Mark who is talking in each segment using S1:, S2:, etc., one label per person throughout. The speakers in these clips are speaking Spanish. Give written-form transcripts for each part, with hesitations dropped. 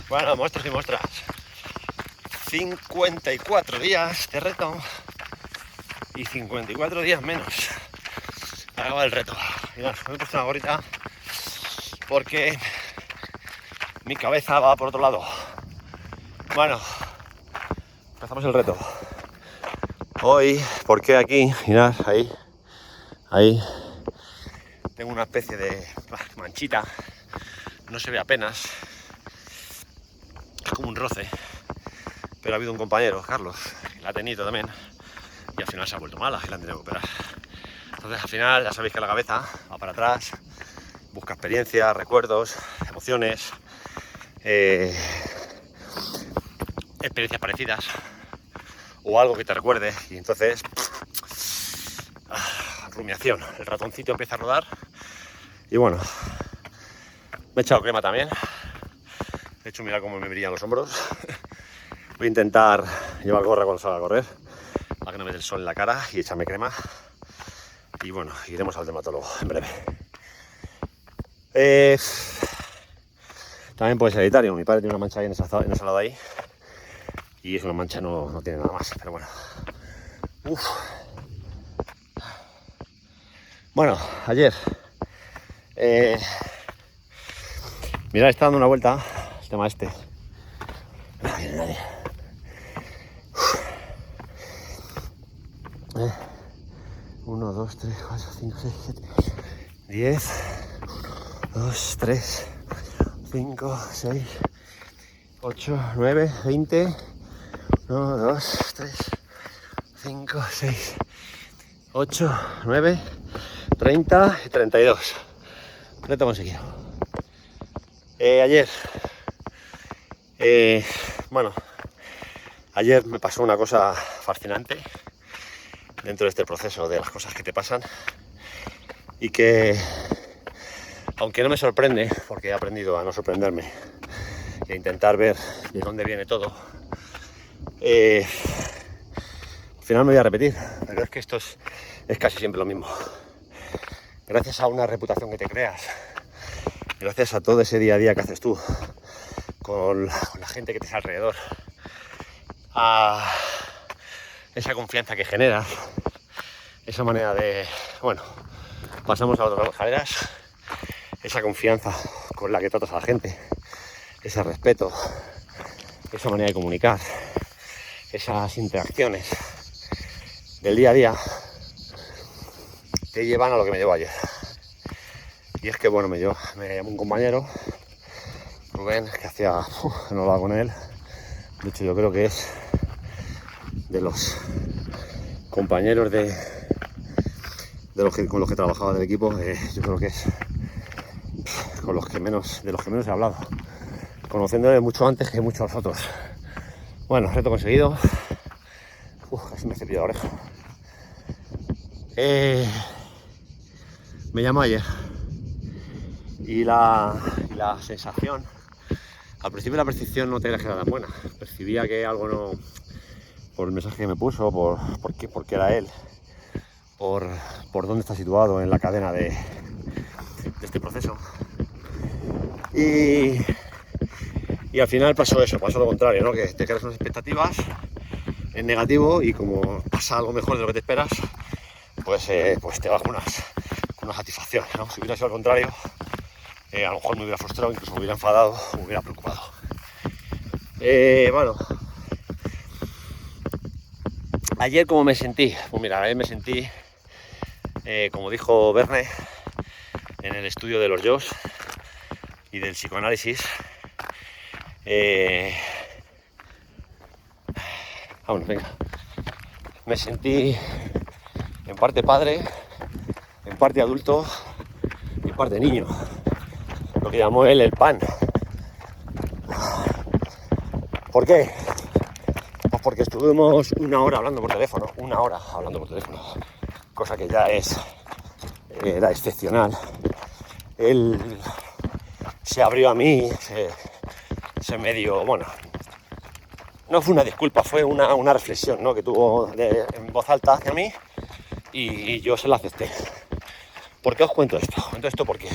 S1: Bueno, monstruos y monstras, 54 días de reto y 54 días menos para acabar el reto. Mirad, me he puesto una gorrita porque mi cabeza va por otro lado. Bueno, empezamos el reto. Hoy, ¿por qué aquí? Mirad, ahí tengo una especie de manchita, no se ve apenas, es como un roce, pero ha habido un compañero, Carlos, que la ha tenido también y al final se ha vuelto mala y la han tenido que operar. Entonces al final ya sabéis que la cabeza va para atrás, busca experiencias, recuerdos, emociones, experiencias parecidas o algo que te recuerde, y entonces rumiación, el ratoncito empieza a rodar. Y bueno, me he echado crema también. De hecho, mira cómo me brillan los hombros. Voy a intentar llevar gorra cuando salga a correr, para que no me dé el sol en la cara, y echarme crema. Y bueno, iremos al dermatólogo en breve. También puede ser hereditario. Mi padre tiene una mancha ahí en esa lado ahí. Y es una mancha, no tiene nada más. Pero bueno. Uf. Bueno, ayer. Mirad, está dando una vuelta el tema este. No viene nadie. 1, 2, 3, 4, 5, 6, 7, 10. 1, 2, 3, 5, 6, 8, 9, 20. 1, 2, 3, 5, 6, 8, 9, 30 y 32. Reto conseguido. Ayer me pasó una cosa fascinante dentro de este proceso de las cosas que te pasan y que, aunque no me sorprende, porque he aprendido a no sorprenderme e intentar ver de dónde viene todo, al final me voy a repetir, pero es que esto es casi siempre lo mismo. Gracias a una reputación que te creas, gracias a todo ese día a día que haces tú con la gente que te está alrededor, a esa confianza que generas, esa manera de, bueno, pasamos a otras escaleras, esa confianza con la que tratas a la gente, ese respeto, esa manera de comunicar, esas interacciones del día a día te llevan a lo que me llevó ayer. Y es que bueno, me llamó un compañero, Rubén, que hacía no hablaba con él. De hecho, yo creo que es de los compañeros con los que trabajaba del equipo, yo creo que es de los que menos he hablado, conociéndole mucho antes que muchos otros. Bueno, reto conseguido. Casi me he cepillado la oreja. Me llamó ayer y la sensación, al principio la percepción no te creas que era tan buena. Percibía que algo no, por el mensaje que me puso, porque era él, por dónde está situado en la cadena de este proceso. Y al final pasó lo contrario, ¿no? Que te creas unas expectativas en negativo y como pasa algo mejor de lo que te esperas, pues te vas con una satisfacción, ¿no? Si hubiera sido al contrario, a lo mejor me hubiera frustrado, incluso me hubiera enfadado, me hubiera preocupado. Bueno, ayer ¿cómo me sentí? Pues mira, ayer me sentí, como dijo Verne, en el estudio de los yo's y del psicoanálisis. Vámonos, venga. Me sentí en parte padre, en parte adulto y en parte niño. Lo que llamó él el pan. ¿Por qué? Pues porque estuvimos una hora hablando por teléfono, cosa que ya era excepcional. Él se abrió a mí, se medio, bueno, no fue una disculpa, fue una reflexión, ¿no? Que tuvo en voz alta hacia mí y yo se la acepté. ¿Por qué os cuento esto? Cuento esto porque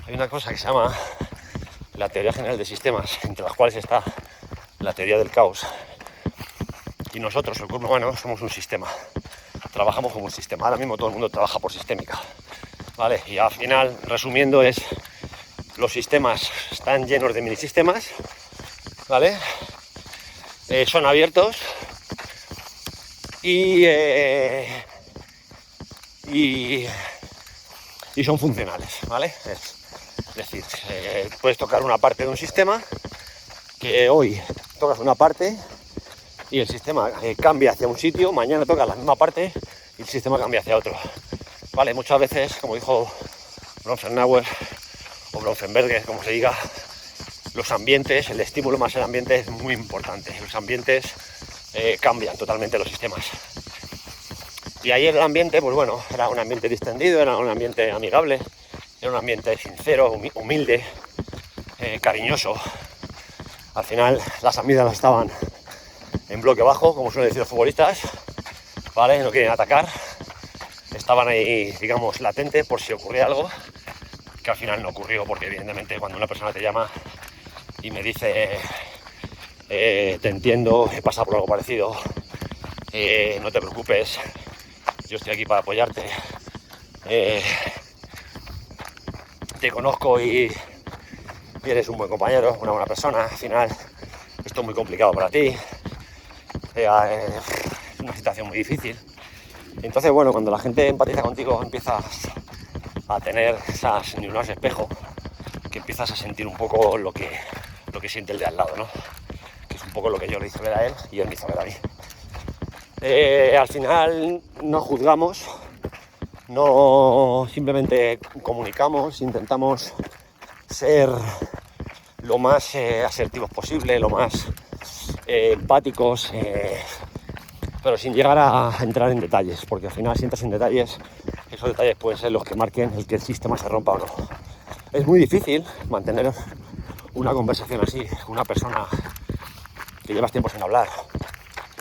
S1: hay una cosa que se llama la teoría general de sistemas, entre las cuales está la teoría del caos. Y nosotros, el cuerpo humano, somos un sistema. Trabajamos como un sistema. Ahora mismo todo el mundo trabaja por sistémica, ¿vale? Y al final, resumiendo, los sistemas están llenos de minisistemas, ¿vale? Son abiertos y son funcionales, ¿vale? Es decir, puedes tocar una parte de un sistema, que hoy tocas una parte y el sistema cambia hacia un sitio, mañana tocas la misma parte y el sistema cambia hacia otro, ¿vale? Muchas veces, como dijo Bronfenbrenner o Bronfenberger, como se diga, los ambientes, el estímulo más el ambiente es muy importante. Los ambientes cambian totalmente los sistemas. Y ayer el ambiente, pues bueno, era un ambiente distendido, era un ambiente amigable, era un ambiente sincero, humilde, cariñoso. Al final las amígdalas estaban en bloque bajo, como suelen decir los futbolistas, ¿vale? No quieren atacar. Estaban ahí, digamos, latentes por si ocurría algo, que al final no ocurrió, porque evidentemente cuando una persona te llama y me dice te entiendo, he pasado por algo parecido, no te preocupes, yo estoy aquí para apoyarte, te conozco y eres un buen compañero, una buena persona, al final esto es muy complicado para ti, es una situación muy difícil. Entonces, bueno, cuando la gente empatiza contigo, empiezas a tener esas neuronas de espejo, que empiezas a sentir un poco lo que siente el de al lado, ¿no? Que es un poco lo que yo le hice ver a él y él me hizo ver a mí. Al final no juzgamos, no simplemente comunicamos, intentamos ser lo más asertivos posible, lo más empáticos, pero sin llegar a entrar en detalles, porque al final si entras en detalles, esos detalles pueden ser los que marquen el que el sistema se rompa o no. Es muy difícil mantener una conversación así con una persona que llevas tiempo sin hablar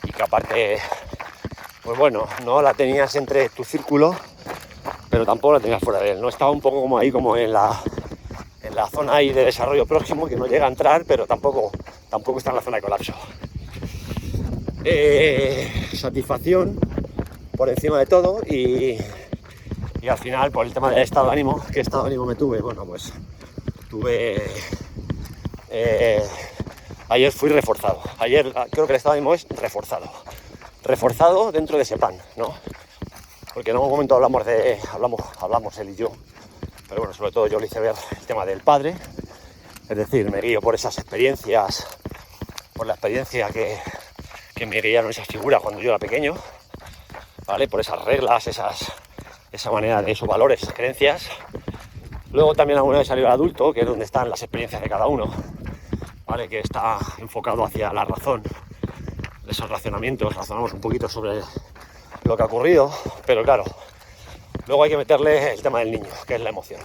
S1: y que aparte, pues bueno, no la tenías entre tu círculo, pero tampoco la tenías fuera de él, ¿no? Estaba un poco como ahí, como en la zona ahí de desarrollo próximo, que no llega a entrar, pero tampoco está en la zona de colapso. Satisfacción por encima de todo y al final, por el tema del estado de ánimo, ¿qué estado de ánimo me tuve? Bueno, pues tuve... ayer fui reforzado. Ayer creo que el estado de ánimo es reforzado dentro de ese pan, ¿no? Porque en algún momento hablamos él y yo, pero bueno, sobre todo yo le hice ver el tema del padre, es decir, me guío por esas experiencias, por la experiencia que me guiaron esas figuras cuando yo era pequeño, ¿vale? Por esas reglas, esa manera de esos valores, esas creencias. Luego también alguna vez salió el adulto, que es donde están las experiencias de cada uno, ¿vale? Que está enfocado hacia la razón, esos racionamientos, razonamos un poquito sobre lo que ha ocurrido, pero claro, luego hay que meterle el tema del niño, que es la emoción.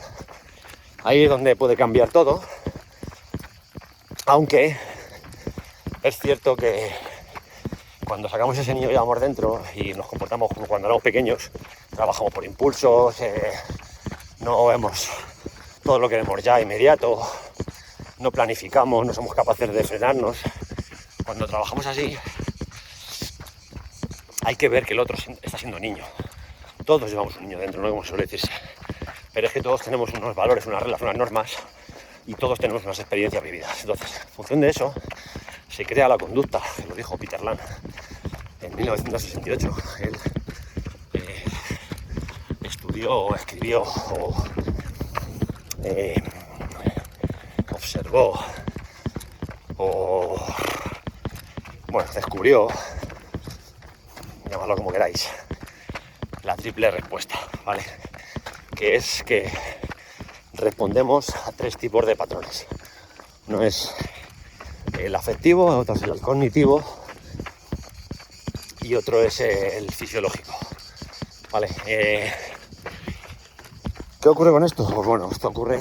S1: Ahí es donde puede cambiar todo, aunque es cierto que cuando sacamos ese niño que llevamos dentro y nos comportamos como cuando éramos pequeños, trabajamos por impulsos, no vemos todo lo que queremos ya inmediato, no planificamos, no somos capaces de frenarnos. Cuando trabajamos así, hay que ver que el otro está siendo niño. Todos llevamos un niño dentro, no como suele decirse. Pero es que todos tenemos unos valores, unas reglas, unas normas y todos tenemos unas experiencias vividas. Entonces, en función de eso, se crea la conducta, que lo dijo Peter Lam en 1968. Él estudió, escribió, observó, bueno, descubrió, llamadlo como queráis, la triple respuesta, ¿vale? Que es que respondemos a 3 tipos de patrones. Uno es el afectivo, otro es el cognitivo y otro es el fisiológico, ¿vale? ¿Qué ocurre con esto? Pues bueno, esto ocurre,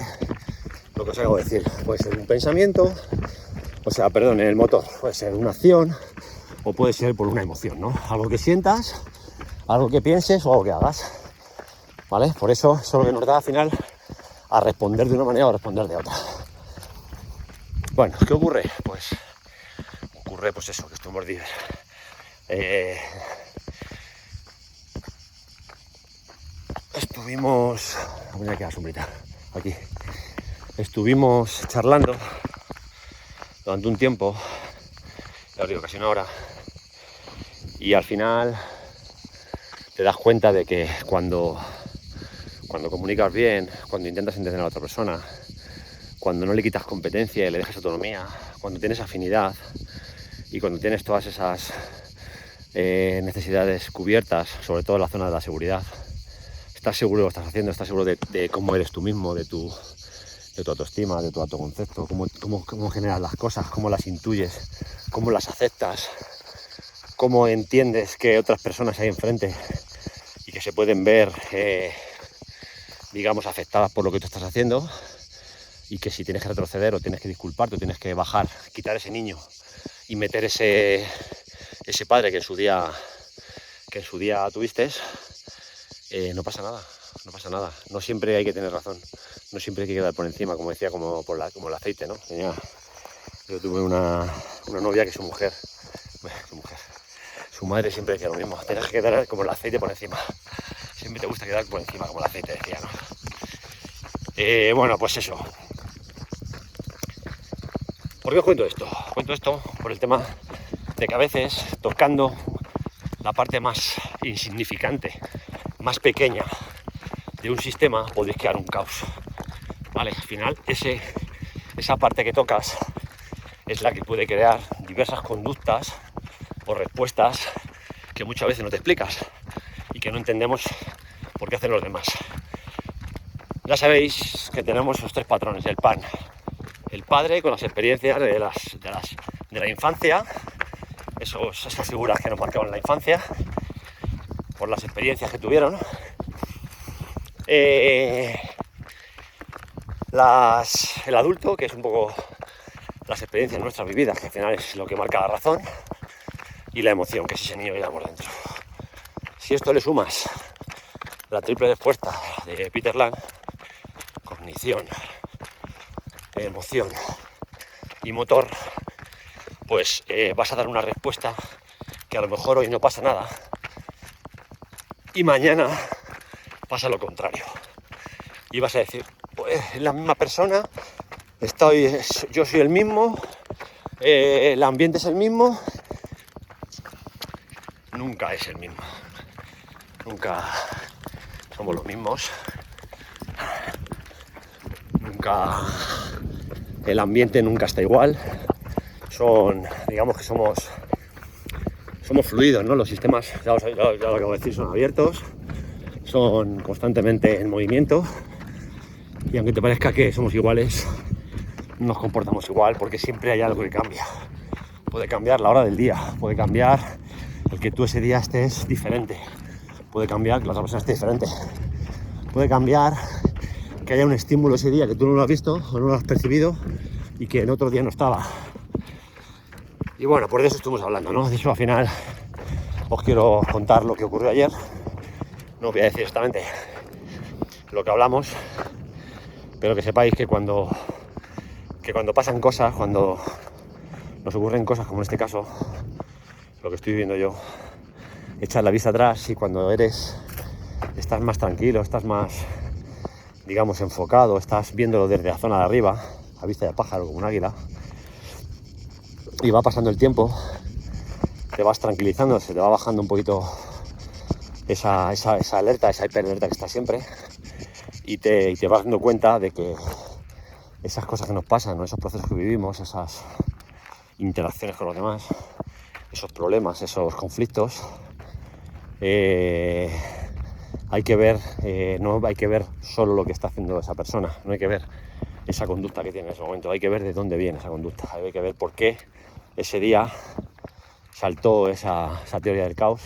S1: lo que os acabo de decir, puede ser un pensamiento, en el motor, puede ser una acción o puede ser por una emoción, ¿no? Algo que sientas, algo que pienses o algo que hagas, ¿vale? Por eso es lo que nos da al final a responder de una manera o a responder de otra. Bueno, ¿qué ocurre? Pues ocurre pues eso, que estuvimos voy a quedar sombrita aquí. Estuvimos charlando durante un tiempo, ya os digo, casi una hora, y al final te das cuenta de que cuando comunicas bien, cuando intentas entender a la otra persona, cuando no le quitas competencia y le dejas autonomía, cuando tienes afinidad y cuando tienes todas esas necesidades cubiertas, sobre todo en la zona de la seguridad, estás seguro de lo que estás haciendo, estás seguro de cómo eres tú mismo, de tu autoestima, de tu autoconcepto, cómo generas las cosas, cómo las intuyes, cómo las aceptas, cómo entiendes que otras personas hay enfrente y que se pueden ver, digamos, afectadas por lo que tú estás haciendo, y que si tienes que retroceder o tienes que disculparte o tienes que bajar, quitar ese niño y meter ese padre que en su día tuviste, no pasa nada. No siempre hay que tener razón, no siempre hay que quedar por encima, como decía, como el aceite, ¿no? Yo tuve una novia que su madre siempre decía lo mismo: tienes que quedar como el aceite por encima, siempre te gusta quedar por encima como el aceite, decía, ¿no? Bueno, pues eso. ¿Por qué os cuento esto? Cuento esto por el tema de que a veces, tocando la parte más insignificante, más pequeña de un sistema, podéis crear un caos, ¿vale? Al final, esa parte que tocas es la que puede crear diversas conductas o respuestas que muchas veces no te explicas y que no entendemos por qué hacen los demás. Ya sabéis que tenemos esos tres patrones del pan: el padre con las experiencias de la infancia, esas figuras que nos marcaron en la infancia por las experiencias que tuvieron, el adulto, que es un poco las experiencias nuestras vividas, que al final es lo que marca la razón, y la emoción, que es ese niño que llevamos dentro. Si esto le sumas la triple respuesta de Peter Lang: cognición, emoción y motor, pues vas a dar una respuesta que a lo mejor hoy no pasa nada y mañana pasa lo contrario, y vas a decir: pues es la misma persona, yo soy el mismo, el ambiente es el mismo. Nunca es el mismo, nunca somos los mismos, nunca, el ambiente nunca está igual. Digamos que somos fluidos, ¿no? Los sistemas, ya lo acabo de decir, son abiertos, son constantemente en movimiento, y aunque te parezca que somos iguales, no nos comportamos igual, porque siempre hay algo que cambia. Puede cambiar la hora del día, puede cambiar el que tú ese día estés diferente, puede cambiar que la otra persona esté diferente, puede cambiar que haya un estímulo ese día que tú no lo has visto o no lo has percibido y que en otro día no estaba. Y bueno, por eso estuvimos hablando, ¿no? De eso, al final os quiero contar lo que ocurrió ayer. No os voy a decir exactamente lo que hablamos, pero que sepáis que cuando pasan cosas, cuando nos ocurren cosas como en este caso, lo que estoy viviendo yo, echar la vista atrás, y cuando estás más tranquilo, estás más, digamos, enfocado, estás viéndolo desde la zona de arriba, a vista de pájaro, como un águila, y va pasando el tiempo, te vas tranquilizando, se te va bajando un poquito esa alerta, esa hiperalerta que está siempre, y te vas dando cuenta de que esas cosas que nos pasan, ¿no? Esos procesos que vivimos, esas interacciones con los demás, esos problemas, esos conflictos, hay que ver, no hay que ver solo lo que está haciendo esa persona, no hay que ver esa conducta que tiene en ese momento, hay que ver de dónde viene esa conducta, hay que ver por qué ese día saltó esa teoría del caos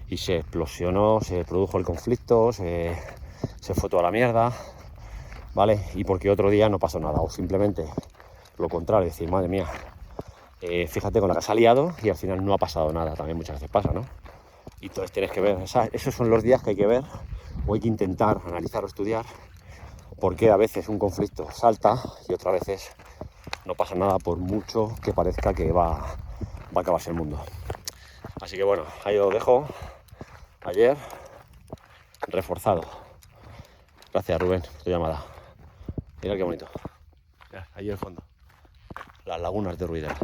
S1: y se explosionó, se produjo el conflicto, se fue toda la mierda, ¿vale? Y porque otro día no pasó nada, o simplemente lo contrario, decir: madre mía, fíjate con la que has liado y al final no ha pasado nada. También muchas veces pasa, ¿no? Y entonces tienes que ver, esos son los días que hay que ver, o hay que intentar analizar o estudiar por qué a veces un conflicto salta y otras veces no pasa nada por mucho que parezca que va a acabarse el mundo. Así que bueno, ahí os dejo. Ayer, reforzado. Gracias, Rubén, por tu llamada. Mira qué bonito. Mira, ahí al fondo. Las lagunas de Ruidera.